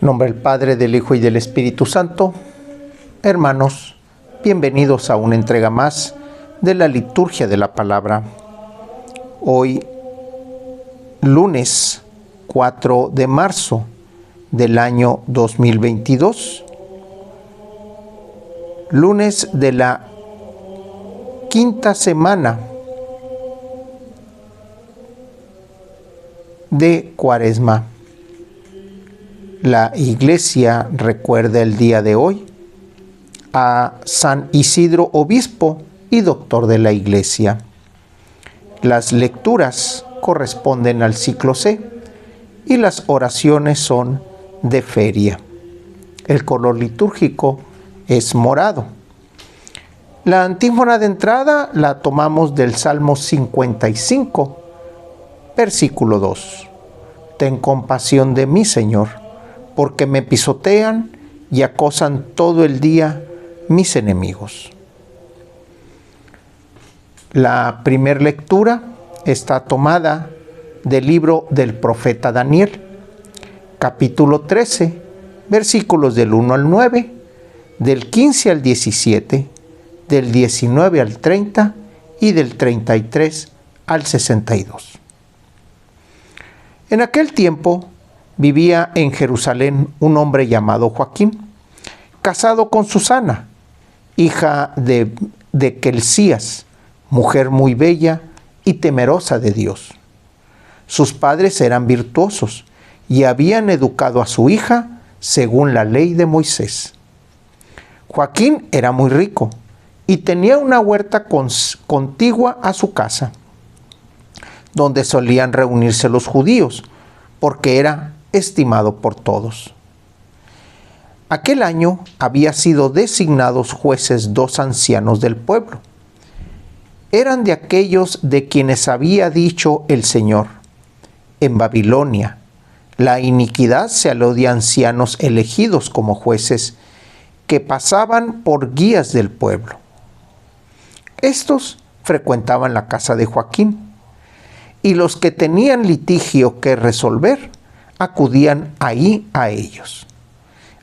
En nombre del Padre, del Hijo y del Espíritu Santo. Hermanos, bienvenidos a una entrega más de la liturgia de la palabra. Hoy, lunes 4 de marzo del año 2022, lunes de la quinta semana de Cuaresma. La Iglesia recuerda el día de hoy a San Isidro, obispo y doctor de la Iglesia. Las lecturas corresponden al ciclo C y las oraciones son de feria. El color litúrgico es morado. La antífona de entrada la tomamos del Salmo 55, versículo 2. Ten compasión de mí, Señor, porque me pisotean y acosan todo el día mis enemigos. La primera lectura está tomada del libro del profeta Daniel, capítulo 13, versículos del 1 al 9, del 15 al 17, del 19 al 30 y del 33 al 62. En aquel tiempo vivía en Jerusalén un hombre llamado Joaquín, casado con Susana, hija de Kelcías, mujer muy bella y temerosa de Dios. Sus padres eran virtuosos y habían educado a su hija según la ley de Moisés. Joaquín era muy rico y tenía una huerta contigua a su casa, donde solían reunirse los judíos, porque era estimado por todos. Aquel año había sido designados jueces 2 ancianos del pueblo. Eran de aquellos de quienes había dicho el Señor: en Babilonia la iniquidad se aló de ancianos elegidos como jueces que pasaban por guías del pueblo. Estos frecuentaban la casa de Joaquín, y los que tenían litigio que resolver acudían ahí a ellos.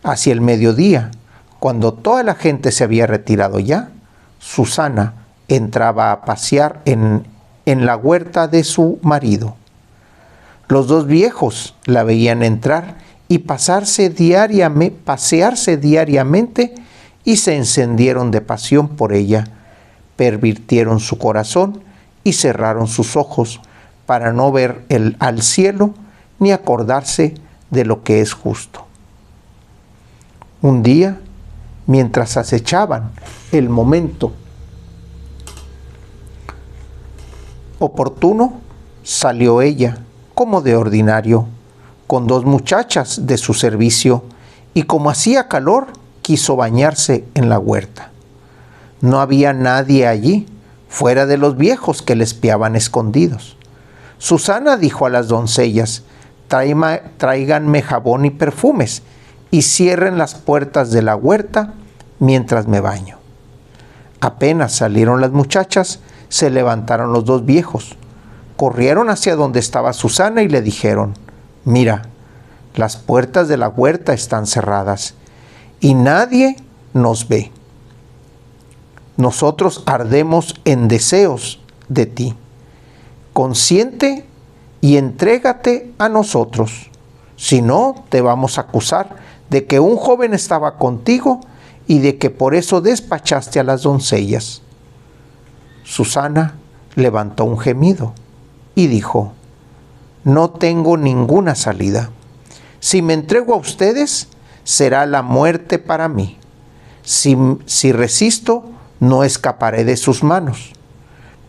Hacia el mediodía, cuando toda la gente se había retirado ya, Susana entraba a pasear en la huerta de su marido. Los dos viejos la veían entrar y pasearse diariamente y se encendieron de pasión por ella, pervirtieron su corazón y cerraron sus ojos para no ver al cielo ni acordarse de lo que es justo. Un día, mientras acechaban el momento oportuno, salió ella, como de ordinario, con 2 muchachas de su servicio, y como hacía calor, quiso bañarse en la huerta. No había nadie allí, fuera de los viejos que le espiaban escondidos. Susana dijo a las doncellas: tráiganme jabón y perfumes, y cierren las puertas de la huerta mientras me baño. Apenas salieron las muchachas, se levantaron los 2 viejos, corrieron hacia donde estaba Susana y le dijeron: mira, las puertas de la huerta están cerradas y nadie nos ve. Nosotros ardemos en deseos de ti. Consiente y entrégate a nosotros. Si no, te vamos a acusar de que un joven estaba contigo y de que por eso despachaste a las doncellas. Susana levantó un gemido y dijo: no tengo ninguna salida. Si me entrego a ustedes, será la muerte para mí. Si resisto, no escaparé de sus manos.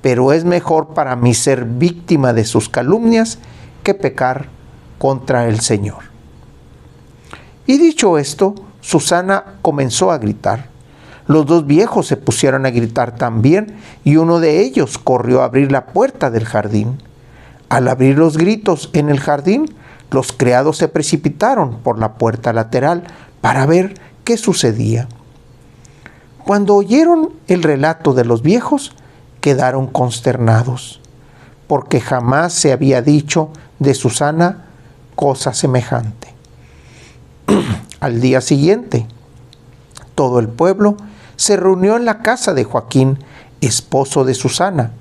Pero es mejor para mí ser víctima de sus calumnias que pecar contra el Señor. Y dicho esto, Susana comenzó a gritar. Los 2 viejos se pusieron a gritar también, y uno de ellos corrió a abrir la puerta del jardín. Al abrir los gritos en el jardín, los criados se precipitaron por la puerta lateral para ver qué sucedía. Cuando oyeron el relato de los viejos, quedaron consternados, porque jamás se había dicho de Susana cosa semejante. Al día siguiente, todo el pueblo se reunió en la casa de Joaquín, esposo de Susana,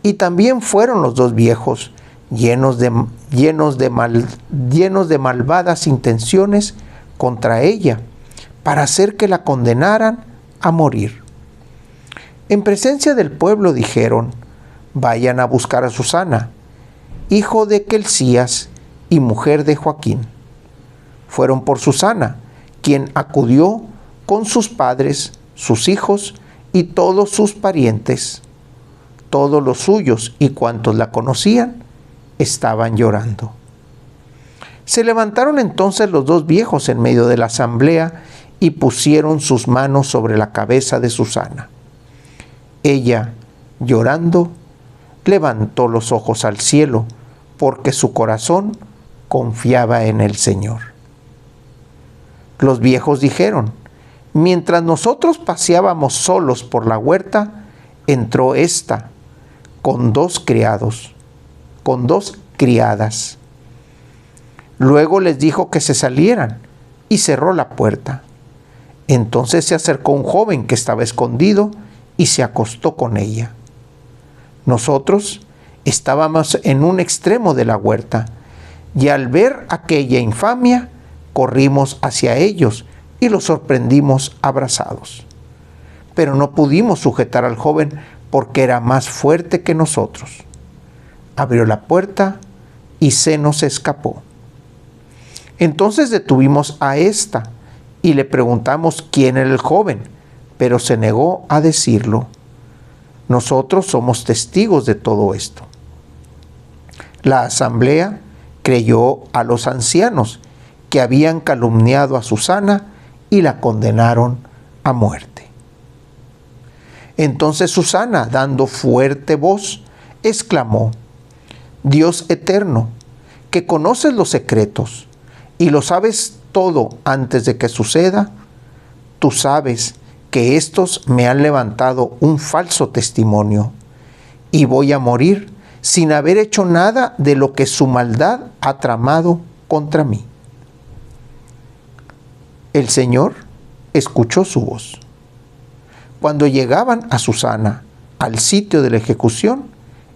y también fueron los dos viejos, llenos de malvadas intenciones contra ella, para hacer que la condenaran a morir. En presencia del pueblo dijeron: vayan a buscar a Susana, hijo de Quelcías y mujer de Joaquín. Fueron por Susana, quien acudió con sus padres, sus hijos y todos sus parientes. Todos los suyos y cuantos la conocían estaban llorando. Se levantaron entonces los dos viejos en medio de la asamblea y pusieron sus manos sobre la cabeza de Susana. Ella, llorando, levantó los ojos al cielo, porque su corazón confiaba en el Señor. Los viejos dijeron: mientras nosotros paseábamos solos por la huerta, entró ésta con dos criadas. Luego les dijo que se salieran y cerró la puerta. Entonces se acercó un joven que estaba escondido y se acostó con ella. Nosotros estábamos en un extremo de la huerta, y al ver aquella infamia, corrimos hacia ellos y los sorprendimos abrazados. Pero no pudimos sujetar al joven porque era más fuerte que nosotros. Abrió la puerta y se nos escapó. Entonces detuvimos a ésta y le preguntamos quién era el joven, pero se negó a decirlo. Nosotros somos testigos de todo esto. La asamblea creyó a los ancianos que habían calumniado a Susana y la condenaron a muerte. Entonces Susana, dando fuerte voz, exclamó: Dios eterno, que conoces los secretos y lo sabes todo antes de que suceda, tú sabes que estos me han levantado un falso testimonio y voy a morir sin haber hecho nada de lo que su maldad ha tramado contra mí. El Señor escuchó su voz. Cuando llegaban a Susana, al sitio de la ejecución,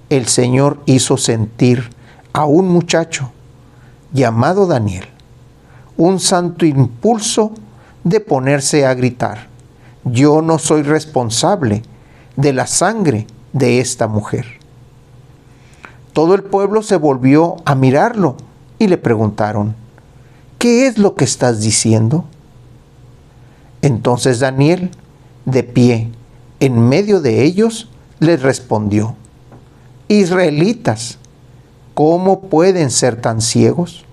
el Señor hizo sentir a un muchacho llamado Daniel un santo impulso de ponerse a gritar: yo no soy responsable de la sangre de esta mujer. Todo el pueblo se volvió a mirarlo y le preguntaron: ¿qué es lo que estás diciendo? Entonces Daniel, de pie en medio de ellos, les respondió: Israelitas, ¿cómo pueden ser tan ciegos?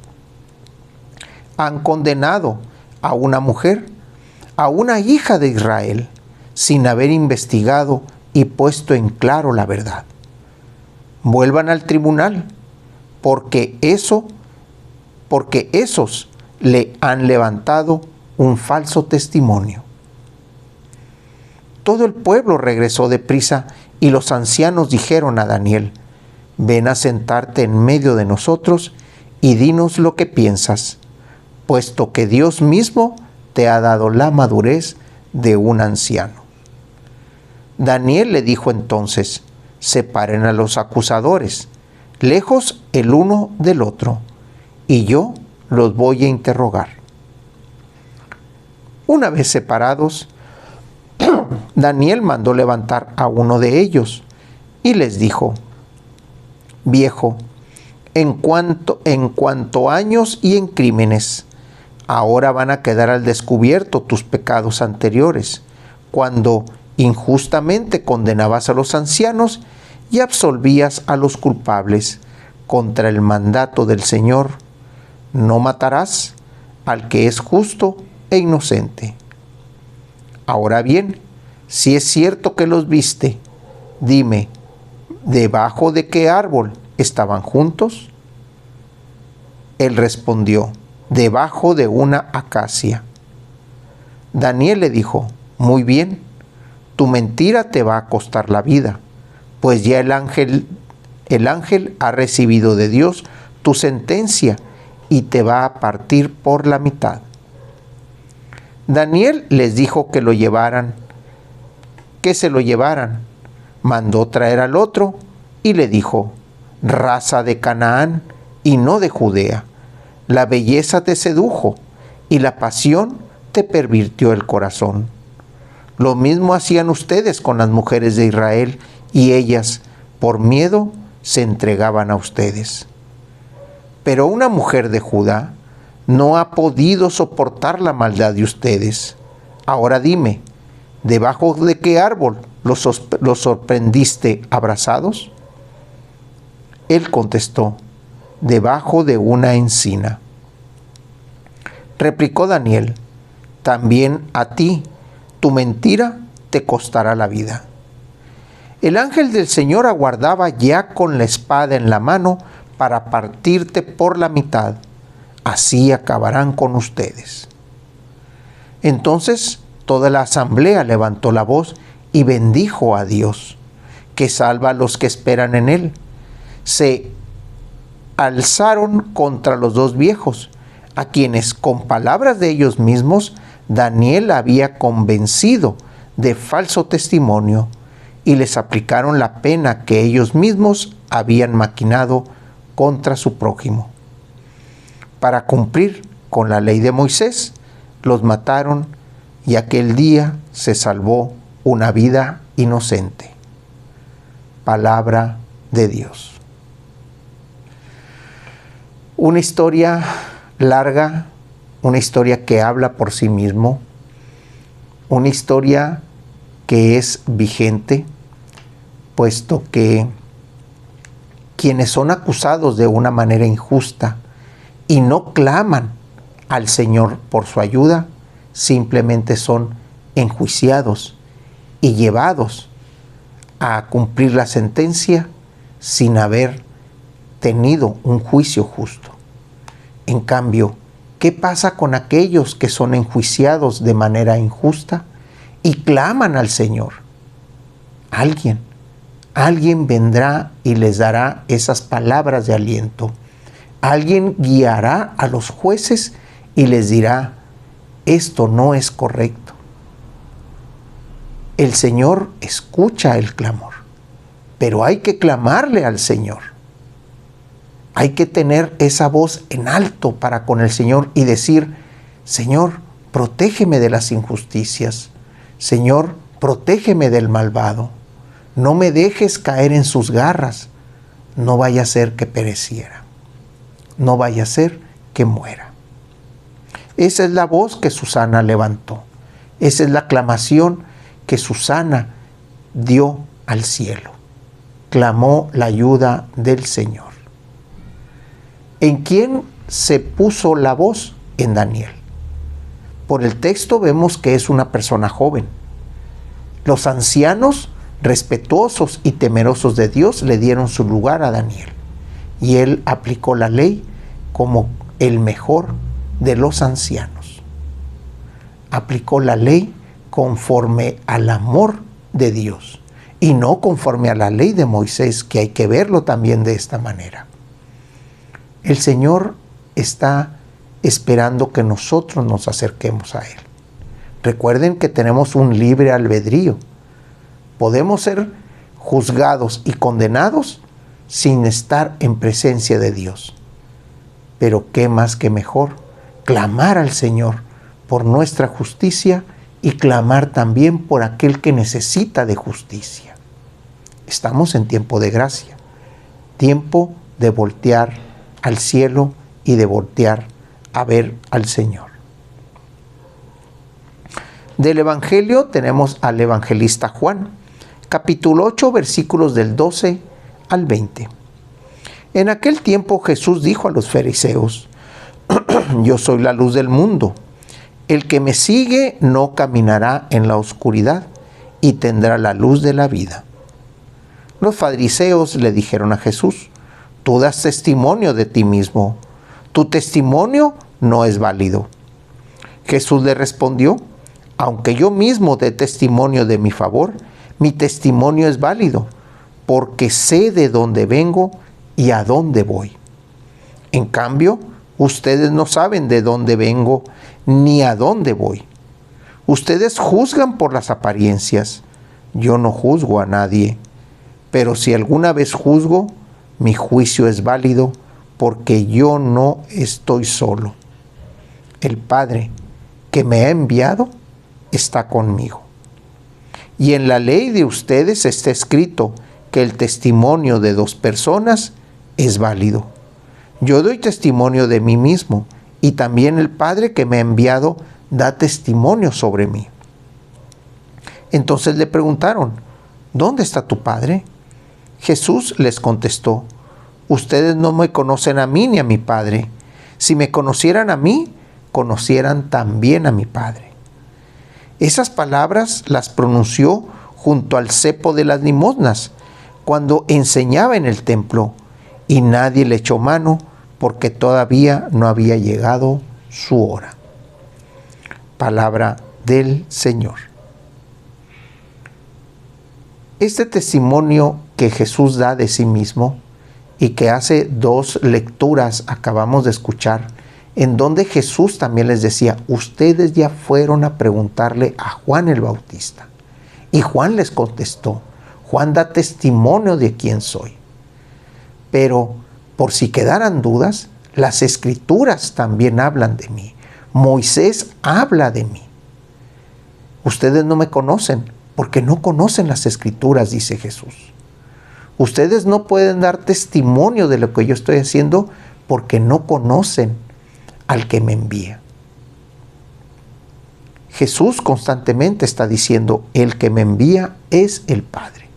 Han condenado a una mujer, a una hija de Israel, sin haber investigado y puesto en claro la verdad. Vuelvan al tribunal, porque esos le han levantado un falso testimonio. Todo el pueblo regresó deprisa y los ancianos dijeron a Daniel: ven a sentarte en medio de nosotros y dinos lo que piensas, puesto que Dios mismo te ha dado la madurez de un anciano. Daniel le dijo entonces: separen a los acusadores, lejos el uno del otro, y yo los voy a interrogar. Una vez separados, Daniel mandó levantar a uno de ellos y les dijo: viejo, en cuanto a años y en crímenes, ahora van a quedar al descubierto tus pecados anteriores, cuando injustamente condenabas a los ancianos y absolvías a los culpables contra el mandato del Señor: no matarás al que es justo e inocente. Ahora bien, si es cierto que los viste, dime, ¿debajo de qué árbol estaban juntos? Él respondió: debajo de una acacia. Daniel le dijo: muy bien, tu mentira te va a costar la vida, pues ya el ángel ha recibido de Dios tu sentencia y te va a partir por la mitad. Daniel les dijo que se lo llevaran. Mandó traer al otro y le dijo: raza de Canaán y no de Judea, la belleza te sedujo y la pasión te pervirtió el corazón. Lo mismo hacían ustedes con las mujeres de Israel, y ellas, por miedo, se entregaban a ustedes. Pero una mujer de Judá no ha podido soportar la maldad de ustedes. Ahora dime, ¿debajo de qué árbol los sorprendiste abrazados? Él contestó: debajo de una encina. Replicó Daniel: también a ti tu mentira te costará la vida. El ángel del Señor aguardaba ya con la espada en la mano para partirte por la mitad. Así acabarán con ustedes. Entonces toda la asamblea levantó la voz y bendijo a Dios, que salva a los que esperan en Él. Se alzaron contra los dos viejos, a quienes con palabras de ellos mismos Daniel había convencido de falso testimonio, y les aplicaron la pena que ellos mismos habían maquinado contra su prójimo. Para cumplir con la ley de Moisés, los mataron, y aquel día se salvó una vida inocente. Palabra de Dios. Una historia larga, una historia que habla por sí mismo, una historia que es vigente, puesto que quienes son acusados de una manera injusta y no claman al Señor por su ayuda, simplemente son enjuiciados y llevados a cumplir la sentencia sin haber tenido un juicio justo. En cambio, ¿qué pasa con aquellos que son enjuiciados de manera injusta y claman al Señor? Alguien vendrá y les dará esas palabras de aliento. Alguien guiará a los jueces y les dirá: esto no es correcto. El Señor escucha el clamor, pero hay que clamarle al Señor. Hay que tener esa voz en alto para con el Señor y decir: Señor, protégeme de las injusticias. Señor, protégeme del malvado. No me dejes caer en sus garras. No vaya a ser que pereciera. No vaya a ser que muera. Esa es la voz que Susana levantó. Esa es la aclamación que Susana dio al cielo. Clamó la ayuda del Señor. ¿En quién se puso la voz? En Daniel. Por el texto vemos que es una persona joven. Los ancianos, respetuosos y temerosos de Dios, le dieron su lugar a Daniel. Y él aplicó la ley como el mejor de los ancianos. Aplicó la ley conforme al amor de Dios y no conforme a la ley de Moisés, que hay que verlo también de esta manera. El Señor está esperando que nosotros nos acerquemos a Él. Recuerden que tenemos un libre albedrío. Podemos ser juzgados y condenados sin estar en presencia de Dios. Pero qué más que mejor clamar al Señor por nuestra justicia y clamar también por aquel que necesita de justicia. Estamos en tiempo de gracia, tiempo de voltear al cielo y de voltear a ver al Señor. Del Evangelio tenemos al evangelista Juan, capítulo 8, versículos del 12 al 20. En aquel tiempo Jesús dijo a los fariseos: yo soy la luz del mundo. El que me sigue no caminará en la oscuridad y tendrá la luz de la vida. Los fariseos le dijeron a Jesús: tú das testimonio de ti mismo. Tu testimonio no es válido. Jesús le respondió: aunque yo mismo dé testimonio de mi favor, mi testimonio es válido, porque sé de dónde vengo y a dónde voy. En cambio, ustedes no saben de dónde vengo ni a dónde voy. Ustedes juzgan por las apariencias. Yo no juzgo a nadie. Pero si alguna vez juzgo, mi juicio es válido porque yo no estoy solo. El Padre que me ha enviado está conmigo. Y en la ley de ustedes está escrito que el testimonio de dos personas es válido. Yo doy testimonio de mí mismo y también el Padre que me ha enviado da testimonio sobre mí. Entonces le preguntaron, ¿dónde está tu Padre? Jesús les contestó, ustedes no me conocen a mí ni a mi Padre. Si me conocieran a mí, conocieran también a mi Padre. Esas palabras las pronunció junto al cepo de las limosnas, cuando enseñaba en el templo, y nadie le echó mano porque todavía no había llegado su hora. Palabra del Señor. Este testimonio que Jesús da de sí mismo y que hace 2 lecturas acabamos de escuchar, en donde Jesús también les decía, ustedes ya fueron a preguntarle a Juan el Bautista. Y Juan les contestó, Juan da testimonio de quién soy. Pero por si quedaran dudas, las Escrituras también hablan de mí. Moisés habla de mí. Ustedes no me conocen porque no conocen las Escrituras, dice Jesús. Ustedes no pueden dar testimonio de lo que yo estoy haciendo porque no conocen al que me envía. Jesús constantemente está diciendo, el que me envía es el Padre.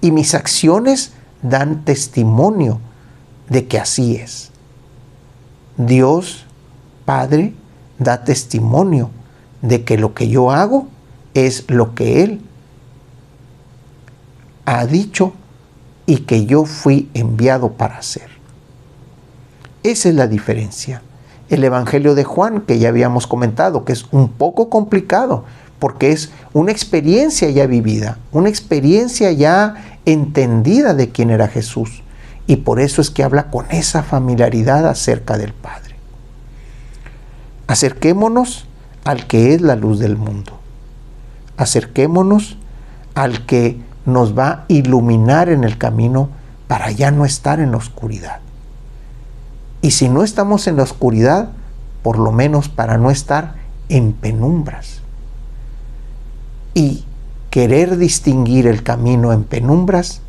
Y mis acciones dan testimonio de que así es. Dios, Padre, da testimonio de que lo que yo hago es lo que Él ha dicho y que yo fui enviado para hacer. Esa es la diferencia. El Evangelio de Juan, que ya habíamos comentado, que es un poco complicado, porque es una experiencia ya vivida, una experiencia ya entendida de quién era Jesús. Y por eso es que habla con esa familiaridad acerca del Padre. Acerquémonos al que es la luz del mundo. Acerquémonos al que nos va a iluminar en el camino para ya no estar en la oscuridad. Y si no estamos en la oscuridad, por lo menos para no estar en penumbras. Y querer distinguir el camino en penumbras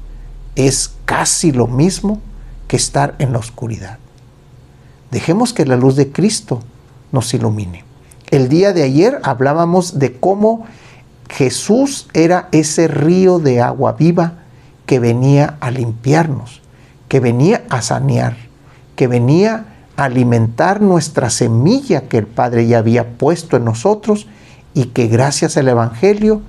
es casi lo mismo que estar en la oscuridad. Dejemos que la luz de Cristo nos ilumine. El día de ayer hablábamos de cómo Jesús era ese río de agua viva que venía a limpiarnos, que venía a sanear, que venía a alimentar nuestra semilla que el Padre ya había puesto en nosotros y que gracias al Evangelio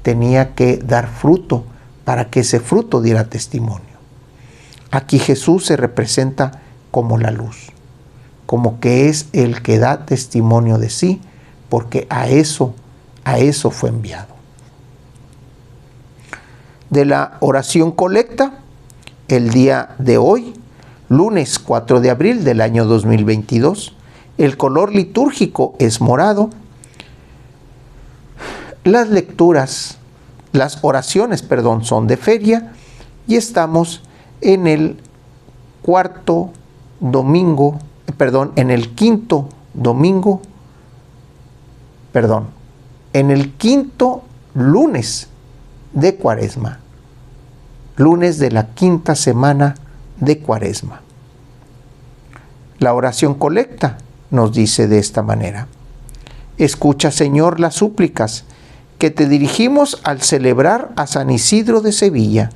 tenía que dar fruto para que ese fruto diera testimonio. Aquí Jesús se representa como la luz, como que es el que da testimonio de sí, porque a eso fue enviado. De la oración colecta, el día de hoy, lunes 4 de abril del año 2022, el color litúrgico es morado. Las oraciones, son de feria y estamos en el quinto lunes de Cuaresma, lunes de la quinta semana de Cuaresma. La oración colecta nos dice de esta manera: escucha, Señor, las súplicas que te dirigimos al celebrar a San Isidro de Sevilla,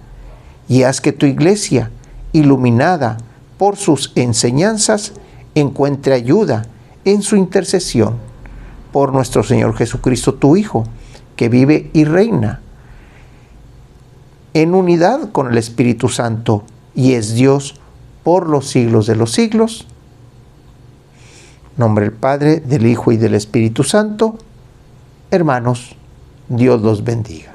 y haz que tu iglesia, iluminada por sus enseñanzas, encuentre ayuda en su intercesión. Por nuestro Señor Jesucristo, tu Hijo, que vive y reina en unidad con el Espíritu Santo y es Dios por los siglos de los siglos. En nombre del Padre, del Hijo y del Espíritu Santo. Hermanos, Dios los bendiga.